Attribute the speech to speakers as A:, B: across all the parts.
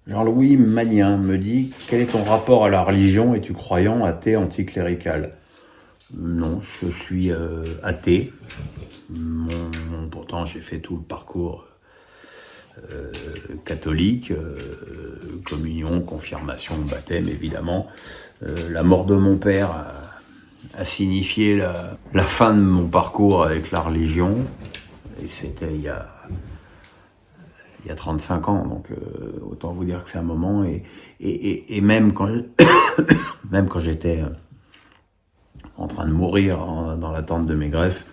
A: Jean-Louis Magnin me dit « Quel est ton rapport à la religion? Es-tu croyant, athée, anticlérical ?» Non, je suis athée. Pourtant, j'ai fait tout le parcours catholique, communion, confirmation, baptême, évidemment. La mort de mon père a signifié la fin de mon parcours avec la religion. Et c'était il y a 35 ans, donc autant vous dire que c'est un moment. Et même quand même quand j'étais en train de mourir dans l'attente de mes greffes,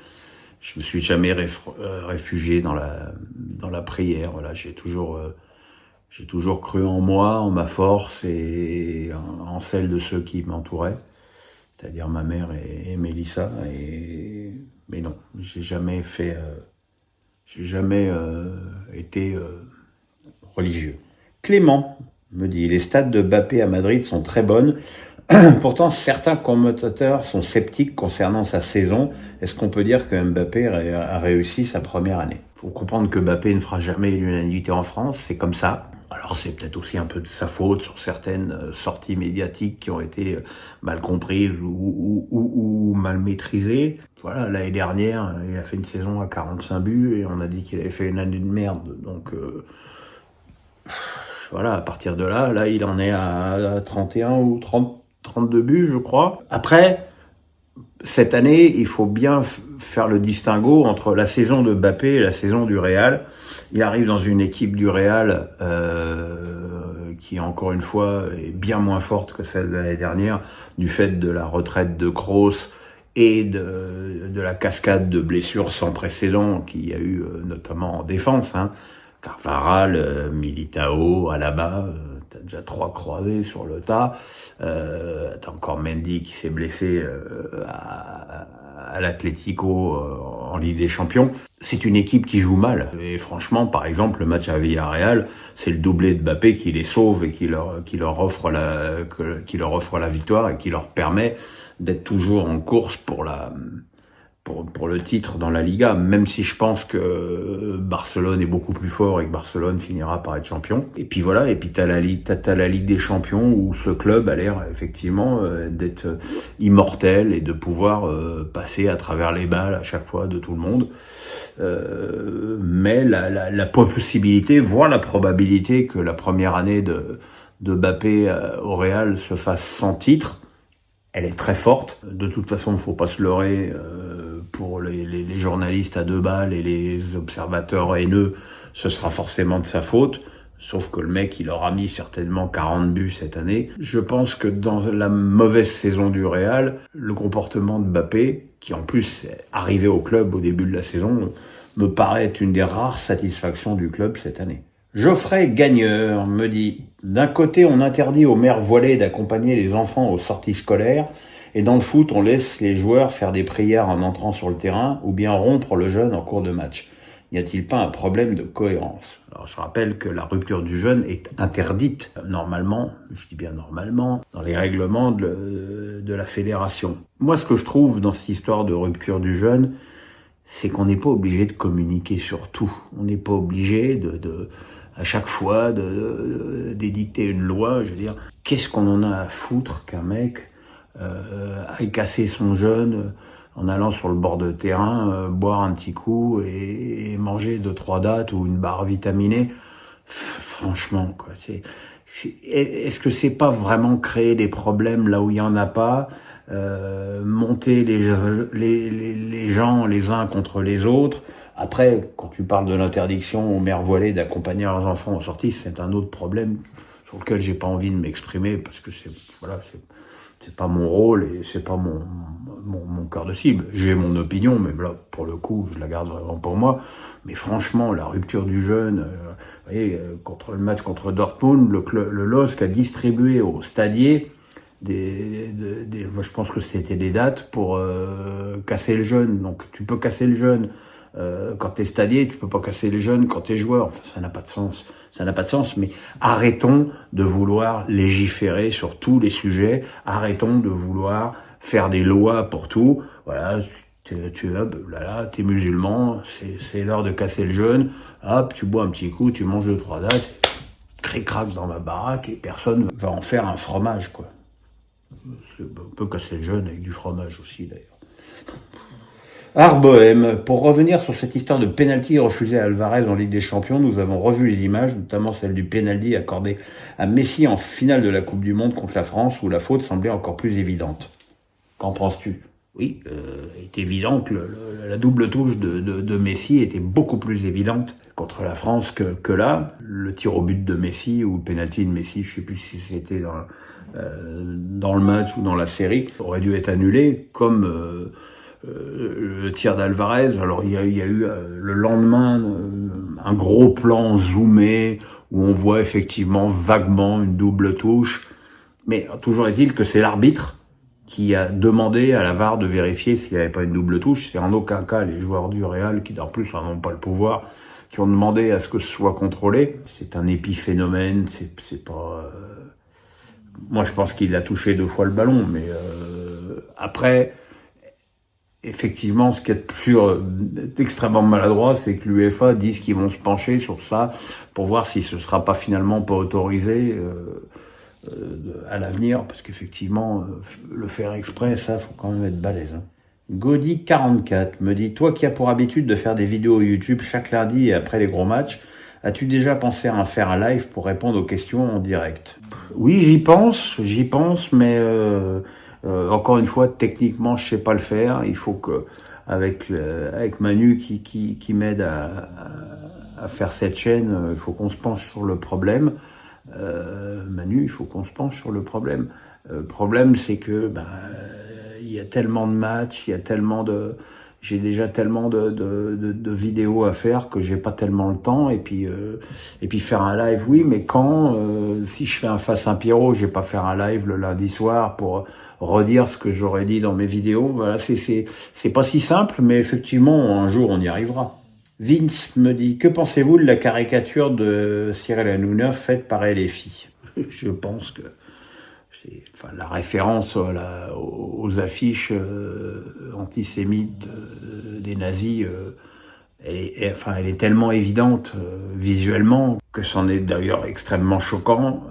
A: je me suis jamais réfugié dans la prière. Voilà, j'ai toujours cru en moi, en ma force et en celle de ceux qui m'entouraient, c'est-à-dire ma mère et Mélissa. Mais non, j'ai jamais été religieux. Clément me dit « Les stats de Mbappé à Madrid sont très bonnes. Pourtant, certains commentateurs sont sceptiques concernant sa saison. Est-ce qu'on peut dire que Mbappé a réussi sa première année ?» Il faut comprendre que Mbappé ne fera jamais l'unanimité en France, c'est comme ça. Alors c'est peut-être aussi un peu de sa faute sur certaines sorties médiatiques qui ont été mal comprises ou mal maîtrisées. Voilà, l'année dernière, il a fait une saison à 45 buts et on a dit qu'il avait fait une année de merde. Donc voilà, à partir de là, il en est à 31 ou 32 buts, je crois. Après, cette année, il faut bien faire le distinguo entre la saison de Mbappé et la saison du Real. Il arrive dans une équipe du Real qui, encore une fois, est bien moins forte que celle de l'année dernière, du fait de la retraite de Kroos et de la cascade de blessures sans précédent qu'il y a eu, notamment en défense. Carvajal, Militao, Alaba, t'as déjà 3 croisés sur le tas. T'as encore Mendy qui s'est blessé à l'Atlético en Ligue des Champions. C'est une équipe qui joue mal. Et franchement, par exemple, le match à Villarreal, c'est le doublé de Mbappé qui les sauve et qui leur offre la victoire et qui leur permet d'être toujours en course pour le titre dans la Liga, même si je pense que Barcelone est beaucoup plus fort et que Barcelone finira par être champion. Et puis voilà, et puis t'as la Ligue des Champions où ce club a l'air effectivement d'être immortel et de pouvoir passer à travers les balles à chaque fois de tout le monde. Mais la possibilité, voire la probabilité que la première année de Mbappé au Real se fasse sans titre, elle est très forte. De toute façon, il ne faut pas se leurrer pour les journalistes à 2 balles et les observateurs haineux, ce sera forcément de sa faute. Sauf que le mec, il aura mis certainement 40 buts cette année. Je pense que dans la mauvaise saison du Real, le comportement de Mbappé, qui en plus est arrivé au club au début de la saison, me paraît être une des rares satisfactions du club cette année. Geoffrey Gagneur me dit « D'un côté, on interdit aux mères voilées d'accompagner les enfants aux sorties scolaires, et dans le foot, on laisse les joueurs faire des prières en entrant sur le terrain, ou bien rompre le jeûne en cours de match. N'y a-t-il pas un problème de cohérence ?» Alors je rappelle que la rupture du jeûne est interdite, normalement, je dis bien normalement, dans les règlements de la fédération. Moi, ce que je trouve dans cette histoire de rupture du jeûne, c'est qu'on n'est pas obligé de communiquer sur tout. On n'est pas obligé à chaque fois d'édicter une loi. Je veux dire, qu'est-ce qu'on en a à foutre qu'un mec aille casser son jeûne en allant sur le bord de terrain, boire un petit coup et manger 2-3 dattes ou une barre vitaminée. Franchement, quoi. Est-ce que c'est pas vraiment créer des problèmes là où il y en a pas, monter les gens les uns contre les autres? Après, quand tu parles de l'interdiction aux mères voilées d'accompagner leurs enfants aux sorties, c'est un autre problème sur lequel j'ai pas envie de m'exprimer parce que c'est pas mon rôle et c'est pas mon cœur de cible. J'ai mon opinion, mais là, pour le coup, je la garde vraiment pour moi. Mais franchement, la rupture du jeûne, vous voyez, contre le match contre Dortmund, le LOSC a distribué aux stadiers je pense que c'était des dates pour casser le jeûne. Donc tu peux casser le jeûne quand t'es stadier, tu peux pas casser le jeûne quand t'es joueur. Enfin, ça n'a pas de sens. Ça n'a pas de sens, mais arrêtons de vouloir légiférer sur tous les sujets. Arrêtons de vouloir faire des lois pour tout. Voilà, t'es musulman, c'est l'heure de casser le jeûne. Hop, tu bois un petit coup, tu manges 2-3 dates. cric-crac dans ma baraque et personne va en faire un fromage, quoi. On peut casser le jeûne avec du fromage aussi, d'ailleurs. Art Bohème, pour revenir sur cette histoire de penalty refusé à Alvarez en Ligue des Champions, nous avons revu les images, notamment celle du penalty accordé à Messi en finale de la Coupe du Monde contre la France, où la faute semblait encore plus évidente. Qu'en penses-tu ? Oui, il est évident que la double touche de Messi était beaucoup plus évidente contre la France que là. Le tir au but de Messi ou le penalty de Messi, je sais plus si c'était dans le match ou dans la série, aurait dû être annulé, comme le tir d'Alvarez. Alors il y a eu le lendemain un gros plan zoomé où on voit effectivement vaguement une double touche, mais toujours est-il que c'est l'arbitre qui a demandé à la VAR de vérifier s'il n'y avait pas une double touche. C'est en aucun cas les joueurs du Real, qui en plus n'ont pas le pouvoir, qui ont demandé à ce que ce soit contrôlé. C'est un épiphénomène, c'est pas... Moi je pense qu'il a touché 2 fois le ballon, mais après... Effectivement, ce qui est extrêmement maladroit, c'est que l'UEFA dise qu'ils vont se pencher sur ça pour voir si ce sera pas finalement pas autorisé à l'avenir, parce qu'effectivement, le faire exprès, ça, faut quand même être balèze. Hein. Gaudi44 me dit, toi qui as pour habitude de faire des vidéos YouTube chaque lundi et après les gros matchs, as-tu déjà pensé à faire un live pour répondre aux questions en direct ? Oui, j'y pense, mais encore une fois, techniquement, je sais pas le faire. Il faut que, avec Manu qui m'aide à faire cette chaîne, il faut qu'on se penche sur le problème. Manu, il faut qu'on se penche sur le problème. Le problème, c'est que il y a tellement de matchs, j'ai déjà tellement de vidéos à faire que j'ai pas tellement le temps. Et puis faire un live, oui, mais quand si je fais un face un Pierrot, je vais pas faire un live le lundi soir pour redire ce que j'aurais dit dans mes vidéos. Voilà, c'est pas si simple, mais effectivement, un jour on y arrivera. Vince me dit, que pensez-vous de la caricature de Cyril Hanouna faite par LFI ? Je pense que la référence aux affiches antisémites des nazis, elle est tellement évidente visuellement que c'en est d'ailleurs extrêmement choquant.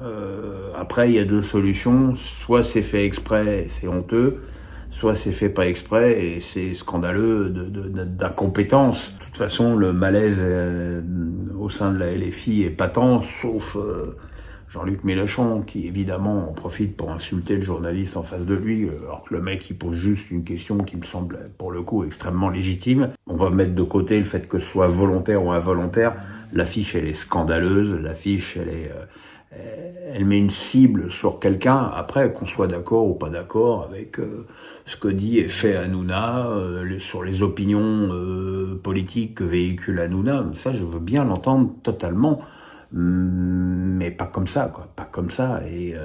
A: Après, il y a 2 solutions. Soit c'est fait exprès, c'est honteux. Soit c'est fait pas exprès et c'est scandaleux d'incompétence. De toute façon, le malaise au sein de la LFI est patent, sauf Jean-Luc Mélenchon, qui évidemment en profite pour insulter le journaliste en face de lui, alors que le mec il pose juste une question qui me semble pour le coup extrêmement légitime. On va mettre de côté le fait que ce soit volontaire ou involontaire. L'affiche elle est scandaleuse, l'affiche elle met une cible sur quelqu'un. Après, qu'on soit d'accord ou pas d'accord avec ce que dit et fait Hanouna, sur les opinions politiques que véhicule Hanouna, ça je veux bien l'entendre totalement. Mais pas comme ça, quoi. Pas comme ça. Et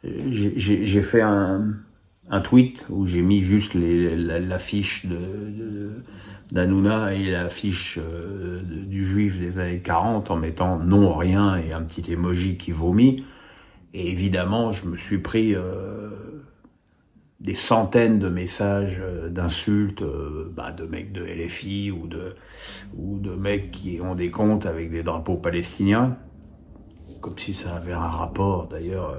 A: j'ai fait un tweet où j'ai mis juste l'affiche d'Hanouna et l'affiche du juif des années 40 en mettant non rien et un petit emoji qui vomit. Et évidemment, je me suis pris des centaines de messages d'insultes de mecs de LFI ou de mecs qui ont des comptes avec des drapeaux palestiniens, comme si ça avait un rapport d'ailleurs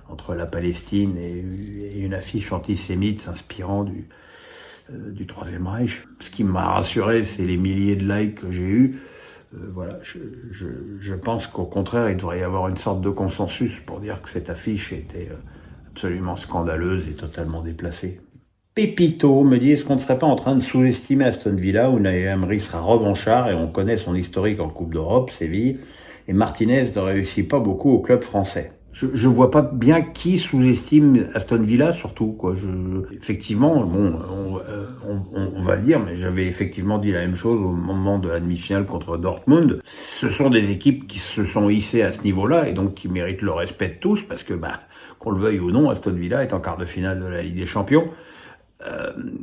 A: entre la Palestine et une affiche antisémite s'inspirant du Troisième Reich. Ce qui m'a rassuré, c'est les milliers de likes que j'ai eus. Voilà, je pense qu'au contraire, il devrait y avoir une sorte de consensus pour dire que cette affiche était absolument scandaleuse et totalement déplacée. Pépito me dit, est-ce qu'on ne serait pas en train de sous-estimer Aston Villa, où Unai Emery sera revanchard et on connaît son historique en Coupe d'Europe, Séville, et Martinez ne réussit pas beaucoup au club français. Je vois pas bien qui sous-estime Aston Villa, surtout, quoi. Effectivement, bon, on va le dire, mais j'avais effectivement dit la même chose au moment de la demi-finale contre Dortmund. Ce sont des équipes qui se sont hissées à ce niveau-là et donc qui méritent le respect de tous, parce que, qu'on le veuille ou non, Aston Villa est en quart de finale de la Ligue des Champions.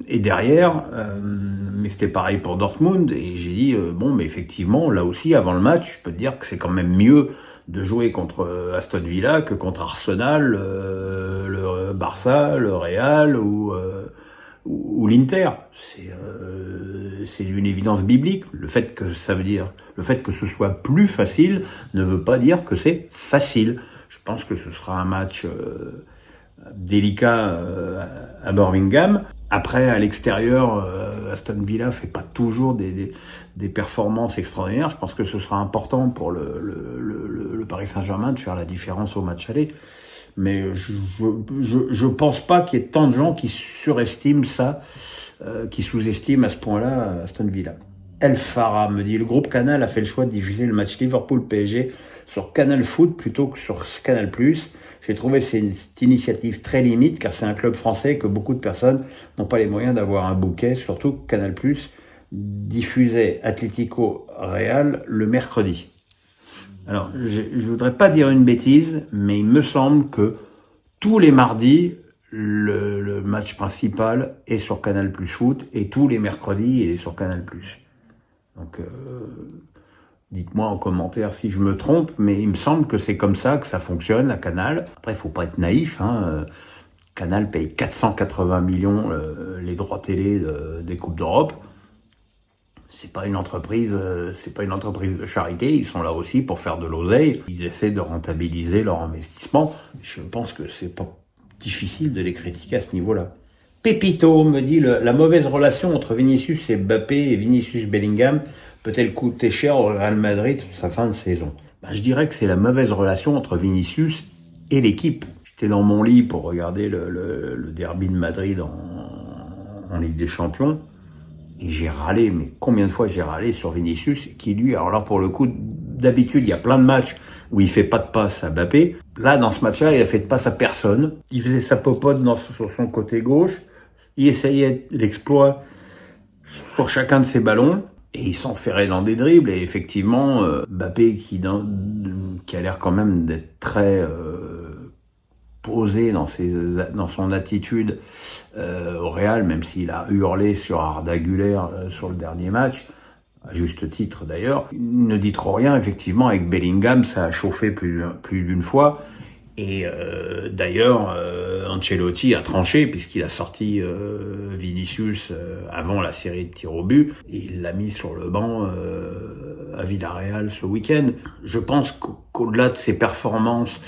A: Et derrière, mais c'était pareil pour Dortmund, et j'ai dit, mais effectivement, là aussi, avant le match, je peux te dire que c'est quand même mieux de jouer contre Aston Villa que contre Arsenal, le Barça, le Real ou l'Inter. c'est une évidence biblique. Le fait que ce soit plus facile ne veut pas dire que c'est facile. Je pense que ce sera un match délicat à Birmingham. Après, à l'extérieur, Aston Villa fait pas toujours des performances extraordinaires. Je pense que ce sera important pour le Paris Saint-Germain de faire la différence au match aller. Mais je pense pas qu'il y ait tant de gens qui surestiment ça, qui sous-estiment à ce point-là Aston Villa. El Farah me dit, le groupe Canal a fait le choix de diffuser le match Liverpool-PSG sur Canal Foot plutôt que sur Canal+. J'ai trouvé cette initiative très limite car c'est un club français et que beaucoup de personnes n'ont pas les moyens d'avoir un bouquet, surtout que Canal+ diffusait Atlético Real le mercredi. Alors, je voudrais pas dire une bêtise, mais il me semble que tous les mardis, le match principal est sur Canal+ Foot et tous les mercredis, il est sur Canal+. Donc, dites-moi en commentaire si je me trompe, mais il me semble que c'est comme ça que ça fonctionne à Canal. Après, il faut pas être naïf, hein. Canal paye 480 millions les droits télé des Coupes d'Europe. C'est pas une entreprise de charité. Ils sont là aussi pour faire de l'oseille. Ils essaient de rentabiliser leur investissement. Je pense que c'est pas difficile de les critiquer à ce niveau-là. Pépito me dit, la mauvaise relation entre Vinicius et Mbappé et Vinicius Bellingham peut-elle coûter cher au Real Madrid sur sa fin de saison? Je dirais que c'est la mauvaise relation entre Vinicius et l'équipe. J'étais dans mon lit pour regarder le derby de Madrid en Ligue des Champions. Et j'ai râlé, mais combien de fois j'ai râlé sur Vinicius, qui lui, alors là pour le coup, d'habitude il y a plein de matchs où il fait pas de passe à Mbappé. Là, dans ce match-là, il a fait de passe à personne. Il faisait sa popote sur son côté gauche. Il essayait l'exploit sur chacun de ses ballons. Et il s'enferrait dans des dribbles. Et effectivement, Mbappé qui a l'air quand même d'être très posé dans son attitude au Real, même s'il a hurlé sur Arda Güler sur le dernier match, à juste titre d'ailleurs. Il ne dit trop rien, effectivement, avec Bellingham, ça a chauffé plus d'une fois. Et d'ailleurs, Ancelotti a tranché puisqu'il a sorti Vinicius avant la série de tirs au but et il l'a mis sur le banc à Villarreal ce week-end. Je pense qu'au-delà de ses performances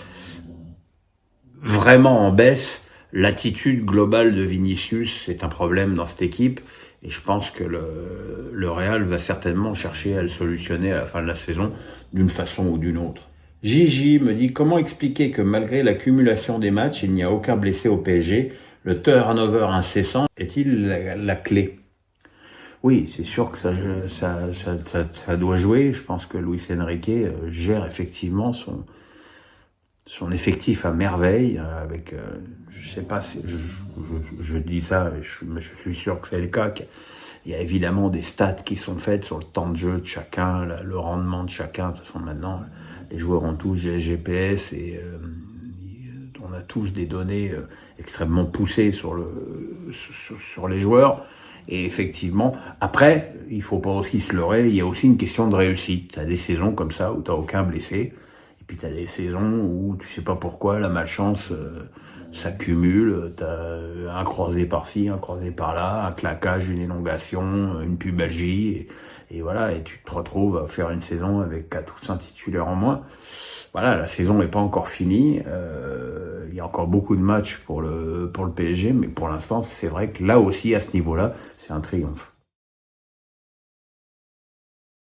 A: vraiment en baisse, l'attitude globale de Vinicius c'est un problème dans cette équipe et je pense que le Real va certainement chercher à le solutionner à la fin de la saison d'une façon ou d'une autre. Gigi me dit, comment expliquer que malgré l'accumulation des matchs, il n'y a aucun blessé au PSG? Le turnover incessant est-il la clé? Oui, c'est sûr que ça doit jouer. Je pense que Luis Enrique gère effectivement son effectif à merveille avec, je sais pas, je dis ça, mais je suis sûr que c'est le cas. Il y a évidemment des stats qui sont faites sur le temps de jeu de chacun, le rendement de chacun. De toute façon, maintenant, les joueurs ont tous GPS et on a tous des données extrêmement poussées sur les joueurs. Et effectivement, après, il faut pas aussi se leurrer, il y a aussi une question de réussite. T'as des saisons comme ça où t'as aucun blessé. Et puis t'as des saisons où tu sais pas pourquoi la malchance s'accumule, t'as un croisé par-ci, un croisé par-là, un claquage, une élongation, une pubalgie, et voilà, et tu te retrouves à faire une saison avec 4 ou 5 titulaires en moins. Voilà, la saison n'est pas encore finie, il y a encore beaucoup de matchs pour le PSG, mais pour l'instant, c'est vrai que là aussi, à ce niveau-là, c'est un triomphe.